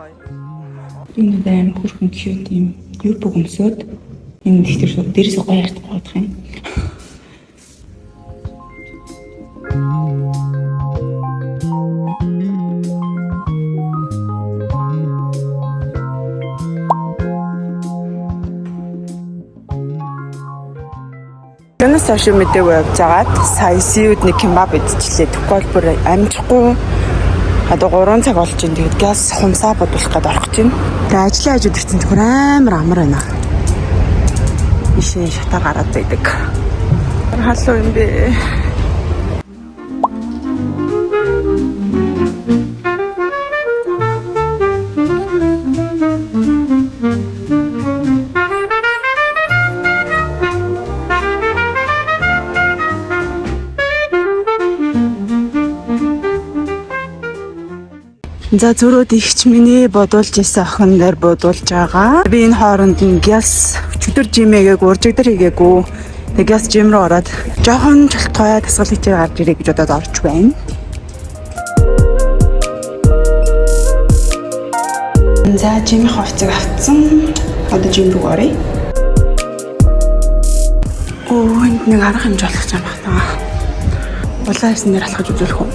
Энэ дэм хүрхэн cute юм. Юу богомсоод энэ дэхтэр дээрээс гоё харт бодох юм. Янас ашиг мэдээгүй явж байгаад сая сиуд нэг кебаб идчихлээ. Тэгвэл бүр амжихгүй одоо 3 цаг болж байна. Тэгээд газ хумсаа бодуулах гээд орох гэж байна. Тэгээд ажлын хажууд ирсэн тэр амар амар байна. Ишээ шатаа гараад байдаг. Халуу юм бэ. За зөрөөд ихч миний бодуулж исэн охин дээр бодуулж байгаа. Би энэ хооронд нь гяс өчигдөр жимээгээг уржигдэр хийгээгүй. Тэг гяс жим рүү ороод жоохон чултгой тасгал хийгээ гарч ирээ гэж бодоод орж байна. За жимийн хувцас авцсан. Одоо жим рүү оръё. Энд нэг арга хэмжээ болох юм байна. Улаан хэсэн дээр алхаж үзүүлэх үү?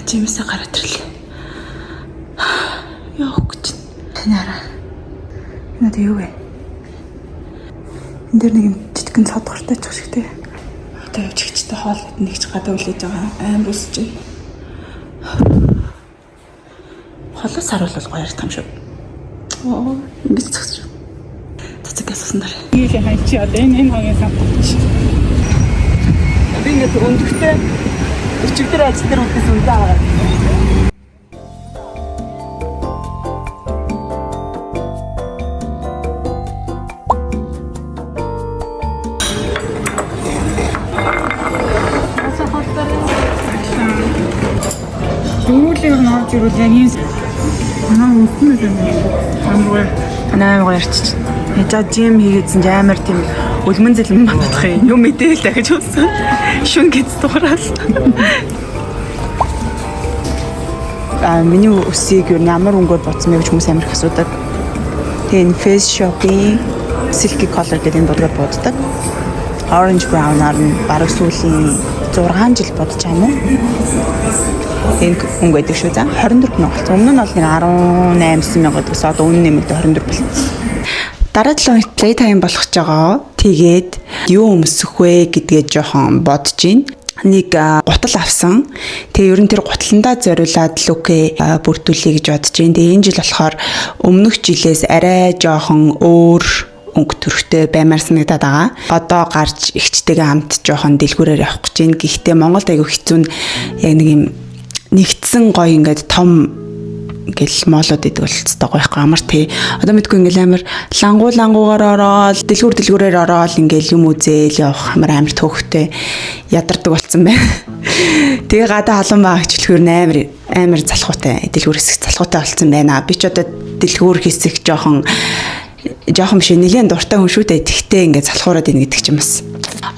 Жимээсээ гараад ирлээ. Яах гэж танаараа. Надад юу вэ? Энд дэр нэг юм жижигэн цодгортой ч гэх шиг тий. Одоо явж ихтэй хоол нэг ч гадаа үлээж байгаа аим бүсч байна. Холоос харуулвал гоё юм шүү. Ингэж цогч. Цацаг асуусан дараа. Ийхээ хайчи одоо энэ хогийн самбарч. Би ингэ өндөртэй өчигдөр ажил дээр үлдээс үндэ аваад. Дөрүлийг нь авч ирвэл яг энэ үсэн юм. Танаа гоё ярьчих. За жим хийгээдсэн ч амар тийм өлмөн зэлмэн бодох юм мэдээл дахиж uuсан. Шүн гэж дуурал. Миний өсийг юу ямар өнгөөр бодсон бэ гэж хүмүүс амар их асуудаг. Тэгээ энэ face shopping silky color гэдэг энэ бодгоор боддог. Orange brown-аар нь бараг сүүлийн 6 жил бодож байгаа юм. Энэ өнгө гэдэг шүү за 24 мянга болсон. Өмнө нь бол 18 мянга гэдэгс одоо үнэ нэмэлт 24 болсон. Дараа 7 хоногт playtime болох ч байгаа. Тэгээд юу өмсөх вэ гэдгээ жоохон бодож байна. Нэг гутал авсан. Тэгээ ер нь тэр гуталандаа зориулаад луке бүрдүүлэе гэж бодож байна. Тэгээ энэ жил болохоор өмнөх жилээс арай жоохон өөр өнгө төрхтэй баймаар санагдаад байгаа. Одоо гарч ихчтэйгээ хамт жоохон дэлгүүрээр явах гэж байна. Гэхдээ Монголд аягүй хэцүү нь яг нэг юм нэгдсэн гоё ингээд том ингээл моолууд идэг бол цэцтэй гоё их амар тий. Одоо мэдгүй ингээл амар лангуугаар ороод дэлгүүрээр ороод ингээл юм үзээл явах амар төөхтэй ядардаг болцсон байна. Тэгээ гадаа халуун байгаа хчлөхөр амар залхуутай дэлгүүр хэсэг залхуутай болцсон байна. Би ч одоо дэлгүүр хэсэг жоохон биш нэлийн дуртай хүн шүү дээ. Тэгтээ ингээд залхуураад ийн гэдэг ч юм бас.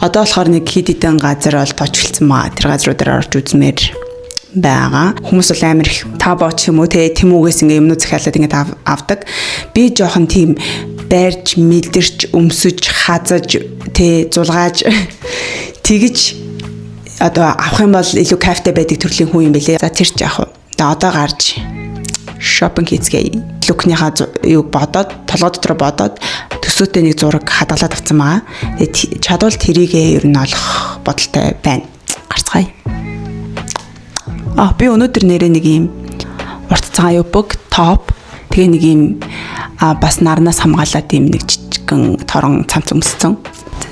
Одоо болохоор нэг хид хідэн газар бол тоочилсан маа. Тэр газруудаар орж үзмээр байгаа. Хүмүүс бол амар их табоч юм уу те тэмүүгээс ингээ юмнууд захиалаад ингээ авдаг. Би жоохон тийм байрж, мэдэрч, өмсөж, хазаж, те зулгааж тэгж одоо авах юм бол илүү кафетэй байдаг төрлийн хүн юм бэлээ. За тэр ч яах вэ? Одоо гарч шопинг хийцгээе. Лукныхаа юу бодоод, толгой дотор бодоод төсөөтэй нэг зураг хадгалаад авсан байгаа. Тэгээд чадвал тэрийгээ ер нь олох бодолтой байна. Гарцгаая. Би өнөөдөр нэрээ нэг юм урт цагаан юбок, топ, тэгээ нэг юм бас нарнаас хамгаалаад юм нэг жижигхэн торон цамц өмссөн.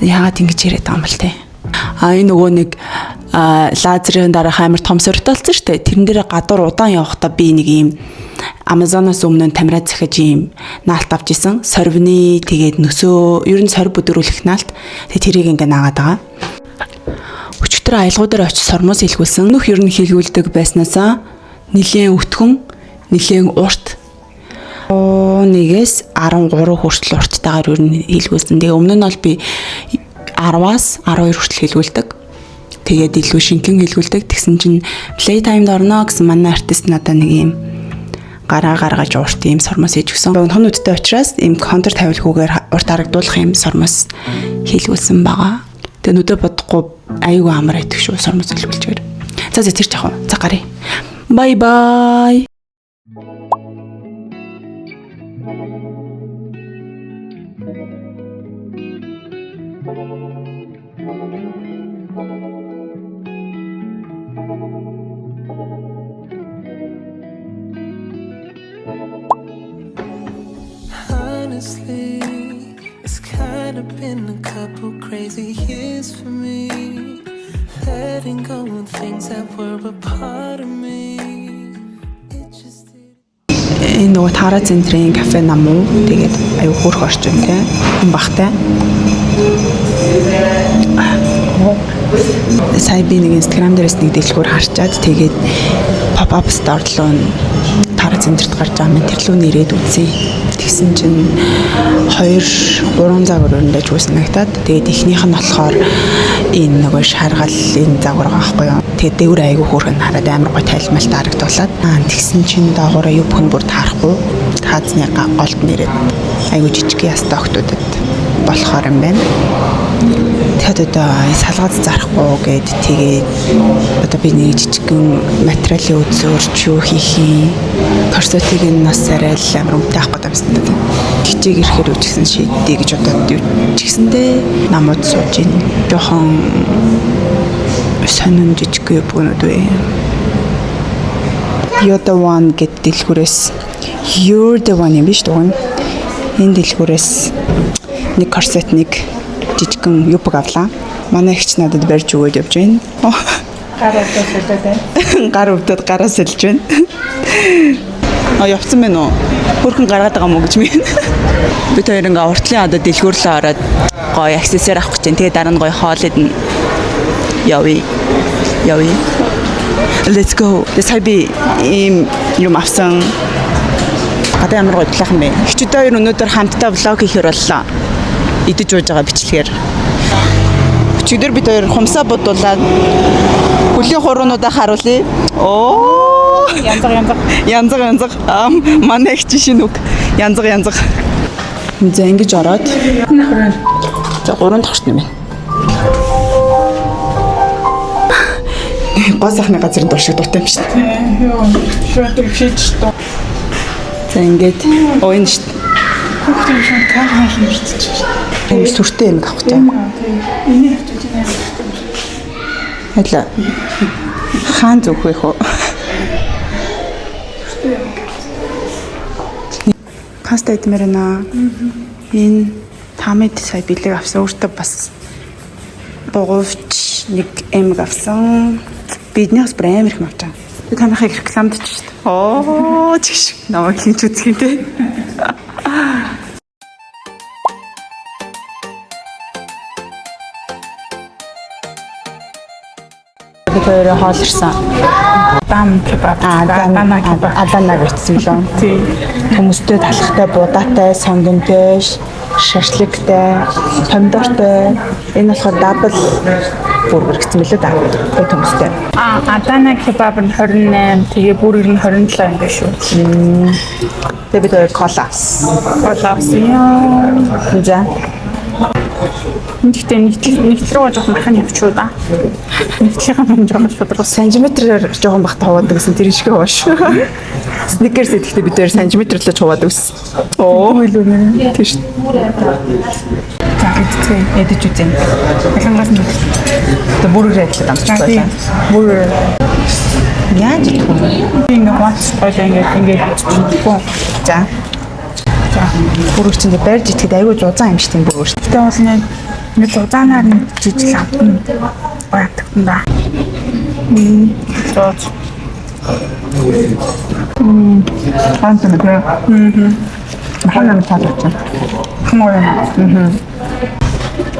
Яагаад ингэж яриад байгаа юм бол те. Энэ нөгөө нэг лазерын дараах амар том сорилт болсон шүү дээ. Тэрэн дээр гадуур удаан явахдаа би нэг юм Amazon-аас өмнө тамираад захиж ийм наалт авч исэн. Сорвны тэгээд нөсөө ер нь сорв бүдэрүүлэх наалт. Тэгээд тэрийг ингээ наагаад байгаа. Өчигдөр аялгуудаар очиж сормоос илгүүлсэн. Нөх ер нь хийлгүүлдэг байснаасаа нилийн өтгөн, нилийн урт 1-ээс 13 хүртэл урттайгаар ер нь хийлгүүлсэн. Тэгээ өмнө нь бол би 10-аас 12 хүртэл хийлгүүлдэг. Тэгээд илүү шинхэн хийлгүүлдэг. Тэгсэн чинь Playtime-д орно гэсэн манай артист надад нэг юм гараа гаргаж урт ийм сормоос хийж өгсөн. Өнхөн үдтэй учраас ийм контур тавилгүйгээр урт харагдуулах ийм сормоос хийлгүүлсэн байгаа. Тэгээ нүдэ бодохгүй аюу амар идэх шүү сормоос хийлгүүлчихээр. За тэр жахаа. За гарыг. Bye bye. Honestly, it's kind of been a couple crazy years for me. Letting go of things that were a part of me. It just Энэ нөгөө Тара центрийн кафе нам уу? Тэгээд аюу хөөрх орчинтэй, хүн бахтай. Сая би нэг Instagram дээрээс нэг дэлгүүр харчаад тэгээд pop-up store руу Тара центрт гарч байгаа мэт тэр рүү нэрээд үзье. Тэгсэн чинь 2-3 загвар өрөндөө жүснэгтаад тэгээд эхнийх нь болохоор энэ нөгөө шаргал энэ загвар байхгүй юу. Тэгээд дээгүүр айгүй хөөрхөн хараад амар гой тайлмалт харагдуулаад тэгсэн чинь доогоороо юу бүхэн бүр таарахгүй таазны голд нэрээд айгүй жижиг ястай охтуудад болохоор юм байна. Тэгээд одоо салгаад зарахгүй гэд тэгээд одоо би нэг жижигхэн материалын үзүүрч юу хийх юм корсетыг нь нас арай л амар үнэтэй авах гэдэг юмсан даа. Хичээг ирэхээр үжигсэн шийдээ гэж бодоод үжигсэндээ намууд сууж ийн. Жохон сонин жижиг бүнүүд вэ. You're the one гэд дэлгүүрээс You're the one юм биш үү? Энэ дэлгүүрээс нэг корсет нэг жижигхэн юбг авлаа. Манай ихч надад барьж өгөөд явж байна. Гар өвдөд сэлээд байна. Гар өвдөд гараа сэлж байна. Явцсан байна уу? Хөрхөн гаргаад байгаа мó гэж мэн. Бид хоёр ингээ уртлын одоо дэлгүүрлээ ороод гоё аксессуар авах гэж байна. Тэгээ дараа нь гоё хоол идэн явъя. Let's go. Сая би ийм юм авсан. Гадаа ямар гоё талах юм бэ? Хичүүд хоёр өнөөдөр хамтдаа влог хийхэр боллоо. Идэж ууж байгаа бичлэгээр. Өчигдөр бид хоёр хумсаа бодуулаад хөлийн хуруунуудаа харуулъя. Оо, янзаг. Манай их чинь үг. Янзаг. За ингэж ороод. За 3 тогтно юм байна. Гол сайхны газрын дур шиг дуртай юм шүү дээ. Юу, шууд хийж тоо. За ингээд энэ шүү дээ. Хүүхдийн шууд кафе хийчихэж байна. Энэ сүртэй юм авах тийм. Энийг авчиж байна. Хайлаа. Хаан зүгхэх үү? Паста идмээр наа. Энэ тамид сая бэлэг авсан өөртөө бас дугуйч нэг эмэг авсан. Биднээс бүр амар их авчаа. Би танахыг рекламад ч шүү дээ. Оо чигш. Намайг хийж үзэх юм те. Тэр хоолорсон. Дам кебаб. Адана кебаб. Адана гэсэн лөө. Тийм. Хүмүүстэй талхтай, будаатай, сонгонтой, шашлыктай, помидортой. Энэ болохоор дабл бургер гэсэн мэлээ да. Гой хүмүүстэй. Адана кебаб нь 28, тэгээ бүргэр нь 27 юм биш үү? Тэгээ бид хоёр кола. За. Гэхдээ нэгтлрөө жоохон баханы явчихуу да. Нэгтлийнхаа мань жоохон шудраг. Сантиметрээр жоохон бахта хуваадаг гэсэн тэр шиг хоош. Сникерс идэхдээ бид хоёр сантиметрлээ хуваадаг гэсэн. Оо илүү нэ. Тийм шүү. За Эдэж үзье. ялангаас нь Тэгээ бүргэр ажиллаад амсч байлаа. бүр Яаж идэх вэ? би нэг ватс гоё ингээд чичггүй. За. Бүргэр чинь барьж идэхэд айгүй зузаан юм шиг тийм бүргэр. Гэтэ бол нэг зузаанаар нэг жижиг лампын гоё атгсан да. Зууц. Антон 그래. 하나는 다 줬죠. 하나는.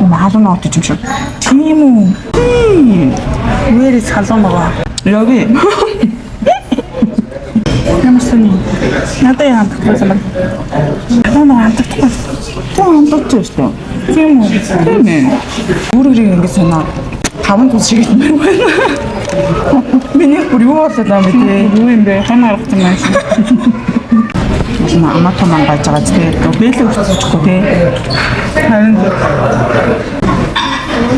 마저 나왔지 좀 싫어. 티모. 왜 이리 잘 먹어? 여기 Ямарсны надад яа хандсан байна. Танаа ханддаг. 또안 떴죠, 진짜. Тийм үү? Тийм ээ. Өөрөөрөө ингэ санаа 5 тус шиг юм байна. Миний бүр юу болоод байгаа юм бэ? Юу юм бэ? Хан харагдсан байна шиг. Машина аматоман гаж байгаа тийм. Бэлээ өччихгүй тийм. Харин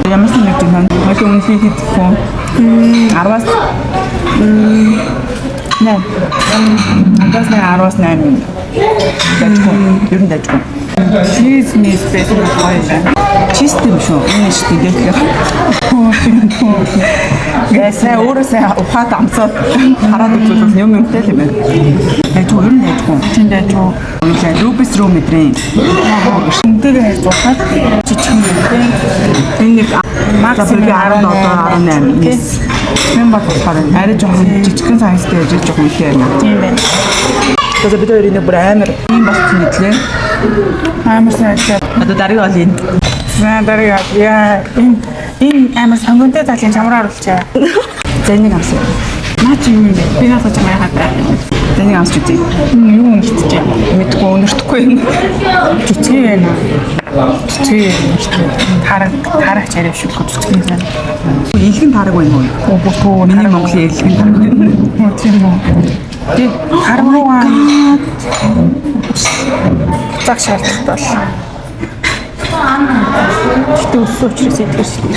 Ямар нэг юм байна. Хойд үнэлээ хийдэггүй. 10-аас нэ. Андаас 10-аас 8. Дажгүй. Ер нь дажгүй. чиз мис бэс байна. Чистым шүү. Энэ шүү дээ. Гэсээ өөрөөсөө ухаад амцаад хараад үзвэл юм юмтай л юм байна. Дажгүй ер нь дажгүй. Тэнд ажуу. Үнэхээр Rubis руу мэдрээ. Шинтэйгээ хайж уухад жижиг юм дээ. Энэ нэг максимум 17 18 тийм. Мен болохоор арай жоохон жижигхэн сайзтай яж жоохон ихтэй юм. Тийм байна. Тэгээд бид хоёрын бүр амар юм болчихсон мэтлээ. Амар сайжаа. Одоо дарыг олъё. Дарыг яа энэ амар сонгонтой талын чамраар оруулчаа. За нэг амс. Наа чи юу юм бэ? Би надад чамаа хатаа. За нэг амс үгүй. Юу ингэчих. Мэдгүй өнөртөхгүй юм. Цэцгий байна. Цэцгий тарах чарав шүү цэцгий байна. Илхэн тараг байна уу? Бөө Миний Монголын илхэн тараг байна. тийм үү. Тэг хармаа. Цаг шаардлагатай бол. Гэтэ өссөн учраас итгэж шүү.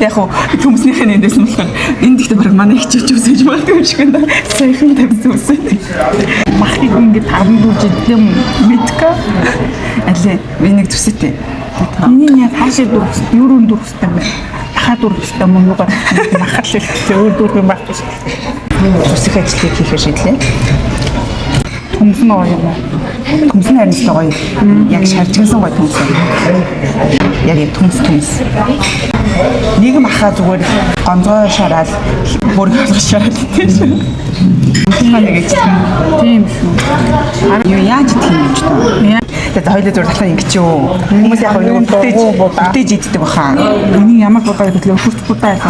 Яг хөө төмснийхээ нэндээс нь болохоор энэ дэхтэй баг манай хичээж үсэж болдог юм шиг байна. Саяхан тавьсан үсээд. Махыг ингэж таван дүүж идэм Мэдка. Алээ миний төсөтэй. энэ яг хаашаа дүүрс, юурын дүүрстэй юм бэ? Ахаа дүүрстэй юм уу? Махал л өөр дүүрх юм байна. Төсөх ажлыг хийхээр шийдлээ. Хүмсэн гоё юм уу? Төмсөн харин ч гоё. Яг шаржигсан гоё төмсөн. Яг юм төмс. Нийгэм ахаа зүгээр гонцгой шараад бүр шараад тийм. Мөн нэг ч Тийм шүү. юу яаж идэх юм ч тоо. Тэгээд хоёул зүгээр талаа ингэж юу. Хүмүүс яг нэг бүтээж иддэг баха. Энийг ямар бодоо гэвэл хурц будаа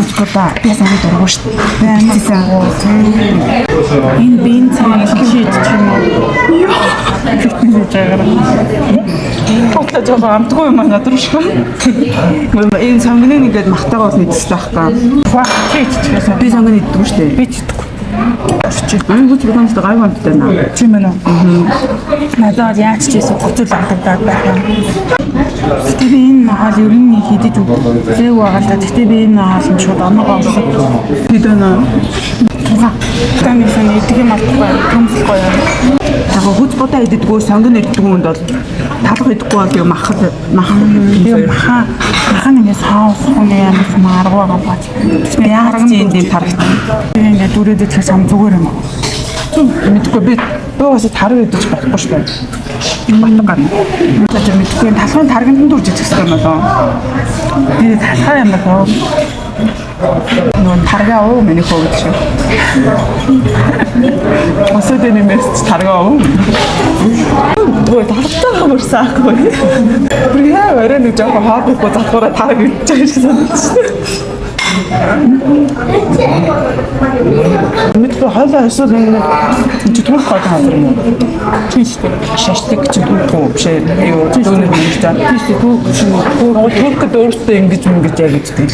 Би санаа дургуй шүү дээ. Бичсэн. энэ бин цаана хийж чинь юу? Тотлоо жоо амтгүй юм надад руу шүү. Энэ сонгоны нэгэд махтайгаа бас мэдчихсэн байхгүй. Фак хийж Би сонгоны иддэг шүү дээ. би ч идэхгүй. Энэ хүч боломжтой гай гомдтой наа. Тийм ээ. Надад яаж ч ийсэн гоцол амтагдаад байна. Гэтэ би энэ маал ер нь хийдэж үзээгүй байгаа л да. Гэтэ би энэ маал нь шууд оноогоо олсон. Хэд байна? Таны сан идэх юм алдахгүй төмслөхгүй юм. Яг хүч бодоо иддэггүй сонгоно иддэг хүнд бол талах иддэггүй бол юм Би махан ингэ саус хүний ямар юм арга байгаа бач. яг тийм юм тарагтай. Би ингэ дүрээд ичих сам зүгээр юм. Мэдгүй би бас тараг идэж болохгүй шүү дээ. Батг гарна. Тэр мэдгүй талхын тарганд дурж идэх хэрэгтэй юм болоо. Би талхаа юм байна. Нөө таргаа уу миний хөөд шүү. Асууд энэ мест таргаа уу. Ой талхтаа хамарсаахгүй. Би яа орой нэг жоохон хоолойгүй завхаараа тараг идэж байгаа шиг санагдчихсан. Мэдгүй хоолой эсвэл нэг зүтгэх хол хазар юм уу? Тийштэй. Шашдаг ч үгүй биш ээ. Юу зүүнээр ингэж байгаа. Тийштэй түүхэд өөртөө ингэж яг иддэг.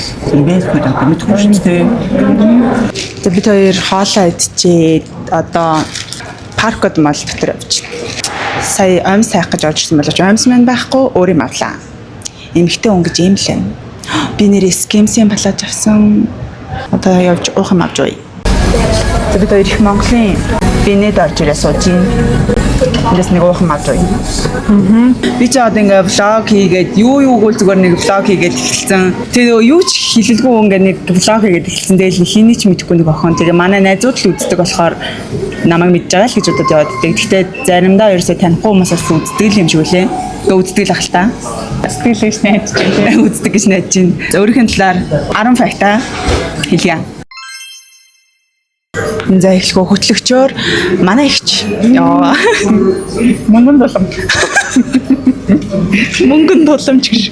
Бэлгүй даа мэдгүй шүү дээ. За бид хоёр хоолоо идчихээ одоо паркод мал дотор явж. Сая омс хайх гэж орж ирсэн болооч омс маань байхгүй өөр юм авлаа. Эмхтэй өнгөж юм лээ. Би нэр скемсийн палаж авсан. Одоо явж уух юм авч уу. За бид хоёр их Монголын бинэд орж ирээ сууж ийн. Эндээс нэг уух юм авч уу. Би ч одоо ингээ влог хийгээд юуг зүгээр нэг влог хийгээд эхэлсэн. Тэгээ юу ч хэлэлгүй ингээ нэг влог хийгээд эхэлсэн. Тэгэл хийний ч мэдэхгүй нэг охин. Тэгээ манай найзууд л үздэг болохоор намайг мэдж байгаа л гэж бодоод яваад идэг. Гэхдээ заримдаа ерөөсөө танихгүй хүмүүсээс үздэг юм шиг үлээ. Тэгээ үздэг л ах та. Сэтгэлээс найдаж байна. Үздэг гэж найдаж байна. За өөрийнхөө талаар 10 факта хэлье. За эхлэхөө хөтлөгчөөр манай ихч. Яа. Мөнгөн дулам. Мөнгөн туламж гэж.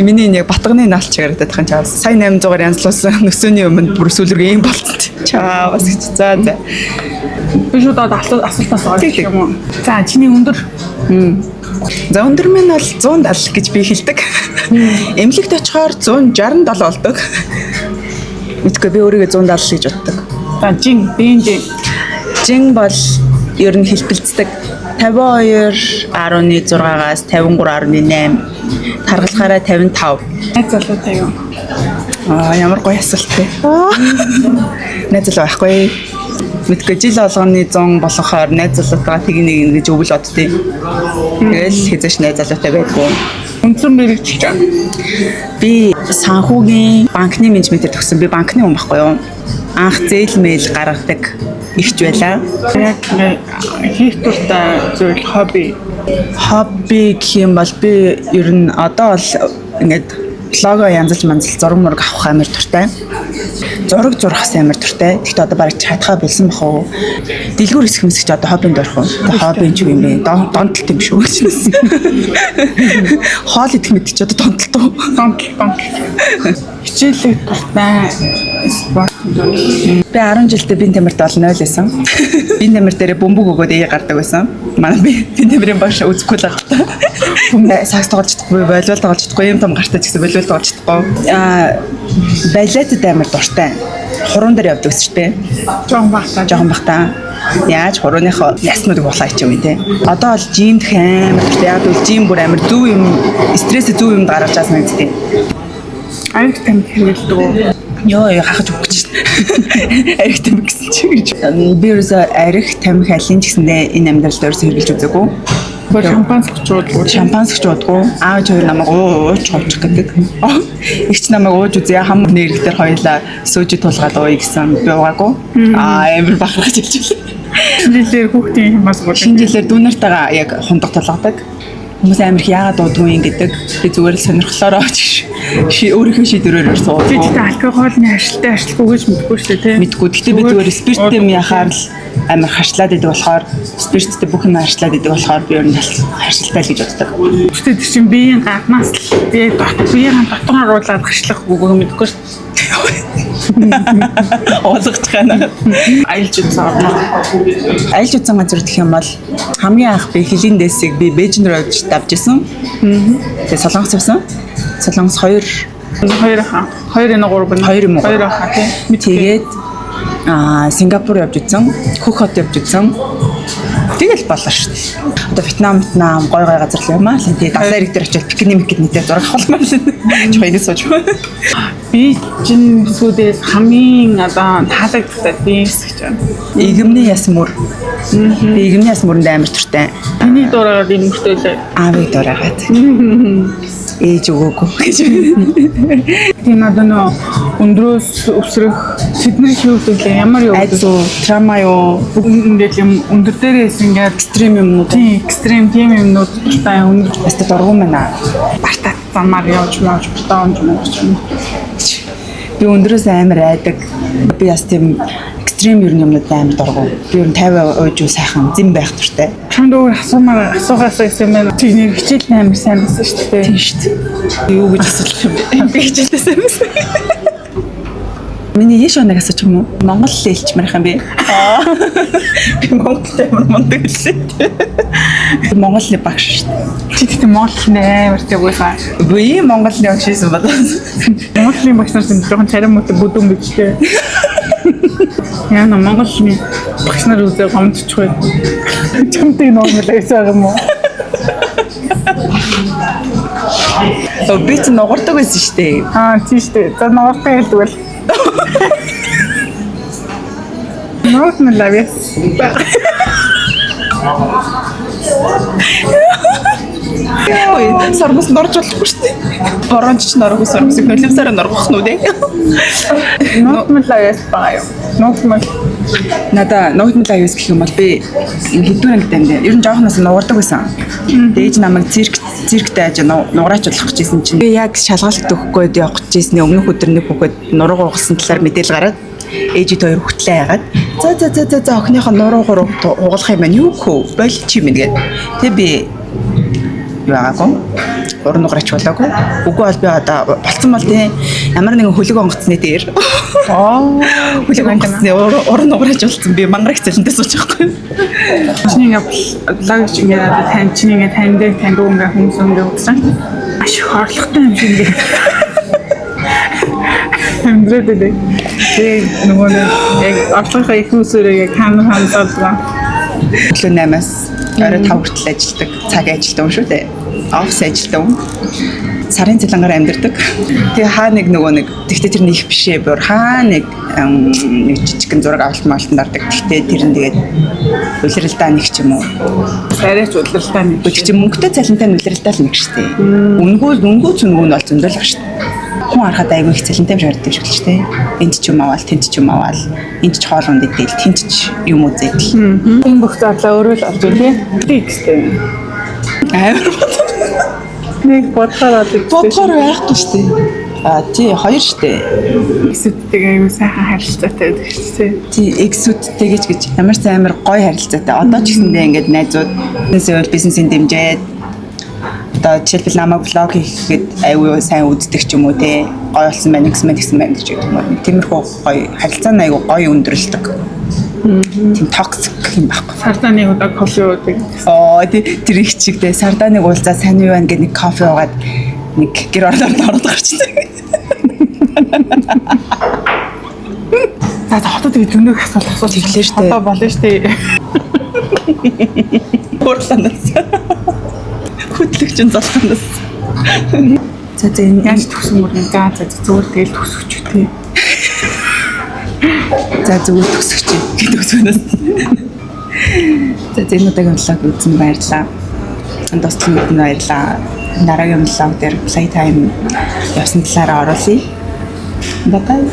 Миний энэ батганы наалч харагдаад байгаа чаас. Сая 800-аар янзлуулсан нөсөөний өмнө бүр сүүлрэг юм болцсон. Чаа бас гэж. За. Би шууд асуултаас орчих юм уу? За чиний өндөр. За өндөр минь бол 170 гэж би хэлдэг. Эмнэлэгт очихоор 167 болдог. Мэдгүй би өөрийгөө 170 гэж боддог. За жин бол ер нь хэлбэлцдэг 52.6-аас 53.8, таргалахаараа 55. найз залуутай юу? Ямар гоё асуулт вэ? Найз залуу байхгүй. Мэдгүй жил болгоны 100 болохоор найз залуутайгаа нэг гэж өвөл оддیں۔ Тэгэл хэзээш найз залуутай байдгүй. Өнцөн мэрэгч чам. Би санхүүгийн банкны менежментээр төгссөн. Би банкны хүн байхгүй юу? Анх зээл мэйл гаргадаг ихч байлаа. Яг хийх дуртай зүйл хобби Гэх юм бол би ер нь одоо бол ингээд лого янзалж манзал зураг мураг авах амар дуртай. Зураг зурхаас амар дуртай. Гэхдээ одоо бараг чадхаа болсон бах уу. Дэлгүүр хэсэг мэсгэж одоо хоббинд орох уу? Хоббин ч юм бэ. Донтолт юм шүү гэж. Хоол идэх мэд ч одоо донтолт уу? донтол. Хичээлээ дуртай спорт. Би 10 жилдээ бие тамирт бол 0 байсан. Бие тамир дээр бөмбөг өгөөд гардаг байсан. Манай бие тамирын бааш үзэхгүй л байгаа. Сакс тоглож чадахгүй, волейбол тоглож чадахгүй, юм том гартаа ч гэсэн волейбол тоглож чадахгүй. Балетд амар дуртай. Хуруунд дээр явдаг шүү дээ. Жохон бахтаа. Яаж хурууныхоо яснуудыг булаач юм те. Одоо бол жимд амар дуртай. Яг бол жим бүр амар зөв юм, стрессээ зөв юм гаргаж чаас нэгтэй. Ариг тамхи хэлдэг. Йоо хахаж өгч шин. Ариг тамхи гэсэн чи гэж. Би ерөөсөө ариг тамхи алин ч гэсэндээ энэ амьдралд ерөөсөө хэрэгжилж үзээгүй. Шампансч уудгүй. Ааж хоёр намайг ууч ховчих гэдэг. Игч намайг ууж үзье хам нэрэгдэр хоёлаа сүүжи тулгаад ууя гэсэн би уугаагүй. Амар бахархаж хэлж байлаа. Шинжилээр хүүхдийн хямаас гоо. Шинжилээр дүүнэртэйгээ яг хундаг тулгадаг. Хүмүүс амар их яагаад уудгүй юм гэдэг. Би зүгээр л сонирхлоороо очиж өөрийнхөө шийдвэрээр суудаг. Чи алкогольны ажилтаа ажилтгүй гэж мэдгүй шүү дээ, тийм. Мэдгүй. Гэхдээ би зүгээр спирттэй яхаар л амар хашлаад идэг болохоор спирттэй бүх юм хашлаад идэг болохоор би ер нь хашлтаа л гэж боддог. Гэхдээ тэр чинь биеийн гаднаас л биеийн дотор оруулаад хашлах үгүй мэдгүй шүү дээ. Олгож байна. Аялж утсан газар гэх юм бол хамгийн анх би хилийн дэсийг би Бээжин руу давж исэн. Тэгээ Солонгос явсан. Солонгос 2 юм уу? Тэгээд Сингапур явж утсан. Хөхот явж утсан. Тэгэл болоо шүү дээ. Одоо Вьетнам гой газар л юм аа. Тэгээд далайн ирэг дээр очиж пикник нэтээ зураг авахмаар л. Чойг сууж. Би чин сүдээс хамгийн одоо таалагддаг биес гэж байна. Игэмний ясмүр. Би игэмний ясмүрэнд амар туртай. Тэний дураагаад энэ мөртөөлөө. Аавыг дураагаад. Ээж өгөөгүй гэж. Тийм одоо нөө өндрөөс өсрөх тэдний шивдүүлээ ямар юу айцуу трама юу ингээд юм өндөр дээрээс ингээд экстрим юмнууд. Тийм экстрим тийм юмнууд дуртай өндөр баста дургуун байна. Бартаа замаар явж бартаа онж юм. Би өндрөөс амар айдаг. Би бас тийм экстрим юмнууд амар дургуун. Би ер нь 50% ууж сайхан зин байх туртай. Чамд өөр асуугаасаа гэсэн мэн тийм хичээл амар сайн байсан шүү дээ. Тийм шүү дээ. Юу гэж асуулах юм бэ? Би хичээлээ сайн байсан. Миний яш оног асууч юм уу? Монгол хэлч марах юм бэ? Би Монголд амар мундаг хэлээ. Монголны багш шүү дээ. Чи тэгтээ Монголны амар тийм байсан. Би Монголны багш байсан болоо. Монголын багш нар жоохон царим мөт бүдүүн бичтэй. Яна Монголны багш нар үзээ гомдчихгүй. Чамтай нормал байсан юм уу? Би ч нугардаг байсан шүү дээ. Тийм шүү дээ. За нугартай хэлдэг бол. Нот мэлавэс. Ой, сармас норж болохгүй шүү дээ. Боронч ч норох сармасыг нулимсараа норгох нь үү дээ. Нот мэлавэс байгаа юу? Нот мэл. Надаа нот мэлавэс гэх юм бол би хэдүүр ангид амьд. Ер нь жоохноос нугардаг байсан. Дээж намайг цирктэй ажиж нугараач болох гэжсэн чинь би яг шалгалт өгөхгүй явах гэжсэн өмнөх өдөр нэг хүүхэд нуруугаа угалсан талаар мэдээлэл гараад ээжид хоёр хөтлөө яагаад За охиныхоо нуруугаар угалах юм байна. Юу хөө? Болч юм гээд. Тэгээ би юу аагүй. Уран нугарч болоогүй. Үгүй бол би одоо болцсон бол тийм ямар нэгэн хөлөг онгоцны дээр. Хөлөг онгоцны уран нугарч болцсон. Би мангарах цалинтай сууж байхгүй. Чиний ингээ лагч ингээ одоо тань чиний ингээ танд ингээ хүмүүс ингээ утсан. Маш их орлоготой юм шиг ингээ. Хэмдрээд дээ. Тэг нөгөө яг орлогынхаа их усөрөө камер хандсан. Өглөө 8-аас орой 5 хүртэл ажилладаг. Цаг ажилтан юм шүү дээ. Офис ажилтан. Сарын цалингаар амьдардаг. Тэгээ хаа нэг нөгөө нэг тэгтээ тэр нэг бишээ бүр хаа нэг жижигхэн зураг авалт маалтанд дардаг. Тэгтээ тэр нь тэгээд улиралдаа нэг ч юм уу. Арайч улиралдаа нэг. Тэг чи мөнгөтэй цалинтай улиралдаа л нэг штэ. Үнгүү цүнгүү нь бол зөндөлөх штэ. Хүн харахад айгүй их цалинтай юм шаарддаг шиг л ч тийм. Энд ч юм аваад, тэнд ч юм аваад, энд ч хоолунд идэл, тэнд ч юм үзэл. Энэ бүх зарлаа өөрөө л олж тийм. Фикстэй. Амар Нэг бодхоор олж. бодхоор байхгүй шүү дээ. Тий, хоёр шүү дээ. Эсүүдтэйгээ аюу сайхан харилцаатай байдаг шүү дээ. Тий, эксүүдтэйгэж гэж ямар ч амар гоё харилцаатай. Одоо ч гэсэндээ ингээд найзууд бизнесийн дэмжээд одоо жишээлбэл намайг влог хийхэд аюу сайн үздэг ч юм уу те гоё болсон байна гэсэн байна гэж юм уу. Тиймэрхүү гоё харилцаа нь аюу гоё өндөрлөдөг. Тийм токсик юм байхгүй. Сардааны удаа кофе уудаг. Тэр их чигтэй сардааныг уулзаа сайн юу байна гэдэг нэг кофе уугаад нэг гэр оролцоод гарчдаг. За хотод тэгээ зөндөө асуулт тэглээ штэ. Одоо болно штэ. Хурдланаас. Хөтлөгчн залханаас. За энэ Яаж төгсөн мөр за зүгээр тэгэл төгсөж үтэй. За зүгээр төгсөж гэдэг үгнээс. За энэ удаагийн влог үзсэн баярлалаа. Дуслал мэд нь баярлалаа. Дараагийн влог дээр playtime явсан талаараа оруулъя. Bye bye.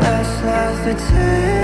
Let's love eternity.